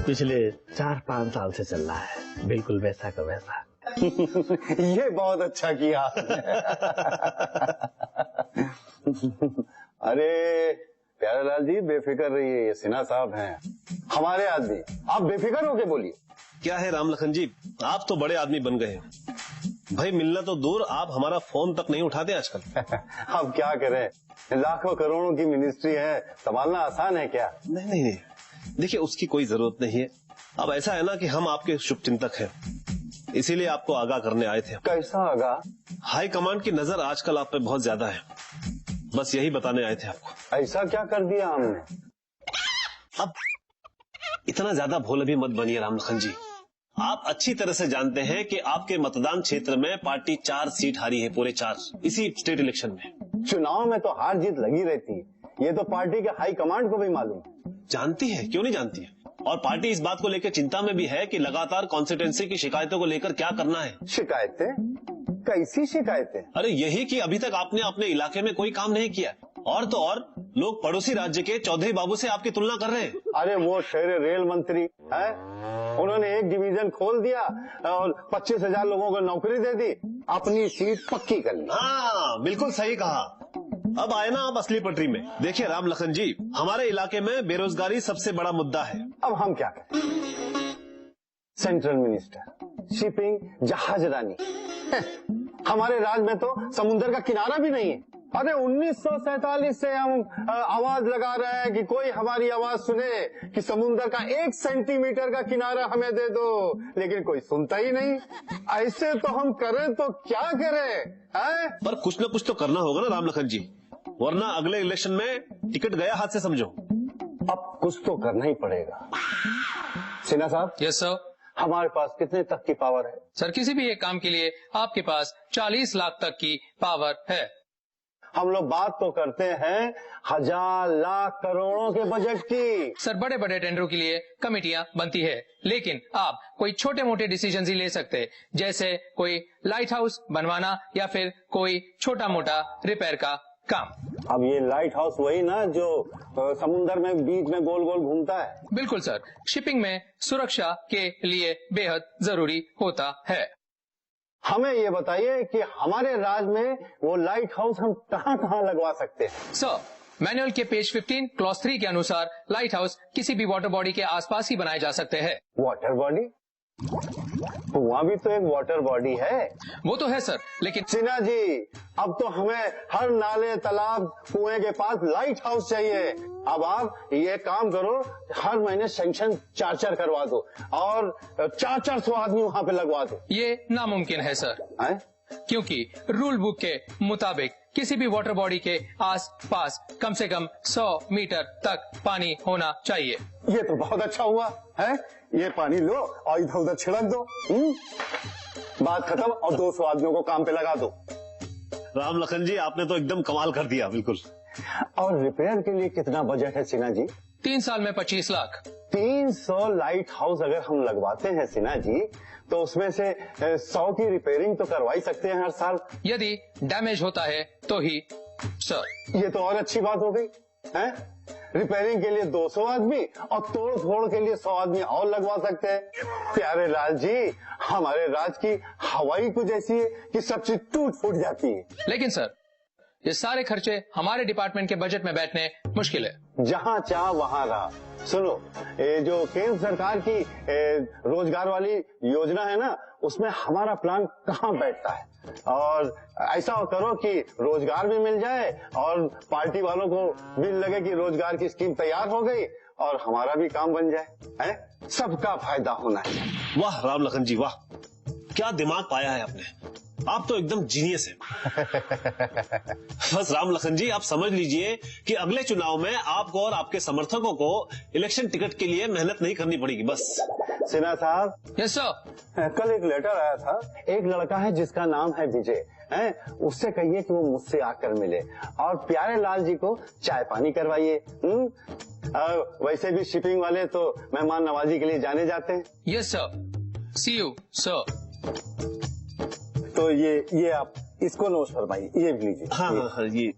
पिछले 4-5 साल से चल रहा है, बिल्कुल वैसा का वैसा। ये बहुत अच्छा किया आपने। अरे प्यारेलाल जी बेफिक्र रहिए, ये सिन्हा साहब हैं हमारे आदमी, आप बेफिक्र होके बोलिए। क्या है राम लखन जी, आप तो बड़े आदमी बन गए हैं भाई, मिलना तो दूर आप हमारा फोन तक नहीं उठाते आजकल। अब क्या करें, लाखों करोड़ों की मिनिस्ट्री है, संभालना आसान है क्या? नहीं, देखिए उसकी कोई जरूरत नहीं है। अब ऐसा है ना कि हम आपके शुभचिंतक हैं, इसीलिए आपको आगाह करने आए थे। कैसा आगाह? हाई कमांड की नजर आजकल आप पे बहुत ज्यादा है, बस यही बताने आए थे आपको। ऐसा क्या कर दिया हमने? अब इतना ज्यादा भोले भी मत बनिए राम लखन जी, आप अच्छी तरह से जानते हैं कि आपके मतदान क्षेत्र में पार्टी 4 सीट हारी है, पूरे 4, इसी स्टेट इलेक्शन में। चुनाव में तो हार जीत लगी रहती है, ये तो पार्टी के हाई कमांड को भी मालूम। जानती है, क्यों नहीं जानती है। और पार्टी इस बात को लेकर चिंता में भी है कि लगातार कॉन्स्टिट्यूंसी की शिकायतों को लेकर क्या करना है। शिकायतें? कैसी शिकायतें? अरे यही कि अभी तक आपने अपने इलाके में कोई काम नहीं किया, और तो और लोग पड़ोसी राज्य के चौधरी बाबू से आपकी तुलना कर रहे हैं। अरे वो शेर रेल मंत्री है, उन्होंने एक डिवीजन खोल दिया और 25,000 लोगों को नौकरी दे दी, अपनी सीट पक्की कर ली। हाँ बिल्कुल सही कहा। अब आए ना आप असली पटरी में। देखिए राम लखन जी, हमारे इलाके में बेरोजगारी सबसे बड़ा मुद्दा है। अब हम क्या करें? सेंट्रल मिनिस्टर, शिपिंग, जहाज रानी, हमारे राज्य में तो समुद्र का किनारा भी नहीं है। अरे 1947 से हम आवाज लगा रहे हैं कि कोई हमारी आवाज सुने कि समुद्र का 1 सेंटीमीटर का किनारा हमें दे दो, लेकिन कोई सुनता ही नहीं। ऐसे तो हम करें तो क्या करें है? पर कुछ न कुछ तो करना होगा ना राम लखन जी, वरना अगले इलेक्शन में टिकट गया हाथ से समझो। अब कुछ तो करना ही पड़ेगा। सिन्हा साहब। Yes sir. हमारे पास कितने तक की पावर है? सर किसी भी एक काम के लिए आपके पास 40 लाख तक की पावर है। हम लोग बात तो करते हैं 1000 लाख करोड़ों के बजट की। सर बड़े बड़े टेंडरों के लिए कमेटियां बनती है, लेकिन आप कोई छोटे मोटे डिसीजन ही ले सकते, जैसे कोई लाइट हाउस बनवाना या फिर कोई छोटा मोटा रिपेयर का काम। अब ये लाइट हाउस वही ना जो समुद्र में बीच में गोल गोल घूमता है? बिल्कुल सर, शिपिंग में सुरक्षा के लिए बेहद जरूरी होता है। हमें ये बताइए कि हमारे राज्य में वो लाइट हाउस हम कहाँ कहाँ लगवा सकते हैं? सर मैनुअल के पेज 15 क्लॉज 3 के अनुसार लाइट हाउस किसी भी वाटर बॉडी के आसपास ही बनाए जा सकते हैं। Water body? वहाँ भी तो एक वाटर बॉडी है। वो तो है सर, लेकिन सिन्हा जी अब तो हमें हर नाले तालाब कुएं के पास लाइट हाउस चाहिए। अब आप ये काम करो, हर महीने सैंक्शन 4 करवा दो और 400 आदमी वहाँ पे लगवा दो। ये नामुमकिन है सर। है? क्योंकि रूल बुक के मुताबिक किसी भी वाटर बॉडी के आस पास कम से कम 100 मीटर तक पानी होना चाहिए। ये तो बहुत अच्छा हुआ है, ये पानी लो और इधर उधर छिड़क दो। बात खत्म और 200 आदमियों को काम पे लगा दो। राम लखन जी आपने तो एकदम कमाल कर दिया। बिल्कुल। और रिपेयर के लिए कितना बजट है सिन्हा जी? 3 साल में 25 लाख। 300 लाइट हाउस अगर हम लगवाते हैं सिन्हा जी, तो उसमें से 100 की रिपेयरिंग तो करवा ही सकते हैं हर साल। यदि डैमेज होता है तो ही सर। ये तो और अच्छी बात हो गई है। रिपेयरिंग के लिए 200 आदमी और तोड़ फोड़ के लिए 100 आदमी और लगवा सकते हैं। प्यारे लाल जी हमारे राज्य की हवाई कुछ ऐसी है कि सब चीज टूट फूट जाती है। लेकिन सर ये सारे खर्चे हमारे डिपार्टमेंट के बजट में बैठने मुश्किल है। जहाँ चाह वहाँ रहा। सुनो, ये जो केंद्र सरकार की रोजगार वाली योजना है ना, उसमें हमारा प्लान कहाँ बैठता है। और ऐसा करो कि रोजगार भी मिल जाए और पार्टी वालों को भी लगे कि रोजगार की स्कीम तैयार हो गई और हमारा भी काम बन जाए। है? सबका फायदा होना है। वाह राम लखन जी वाह, क्या दिमाग पाया है आपने, आप तो एकदम जीनियस हैं। बस राम लखन जी आप समझ लीजिए कि अगले चुनाव में आपको और आपके समर्थकों को इलेक्शन टिकट के लिए मेहनत नहीं करनी पड़ेगी बस। सिन्हा साहब। Yes sir. कल एक लेटर आया था, एक लड़का है जिसका नाम है विजय, है उससे कहिए कि वो मुझसे आकर मिले और प्यारे लाल जी को चाय पानी करवाइए। वैसे भी शिपिंग वाले तो मेहमान नवाजी के लिए जाने जाते हैं। Yes sir, see you sir. तो ये आप इसको नोट फरमाइए, ये भी लीजिए। हाँ, ये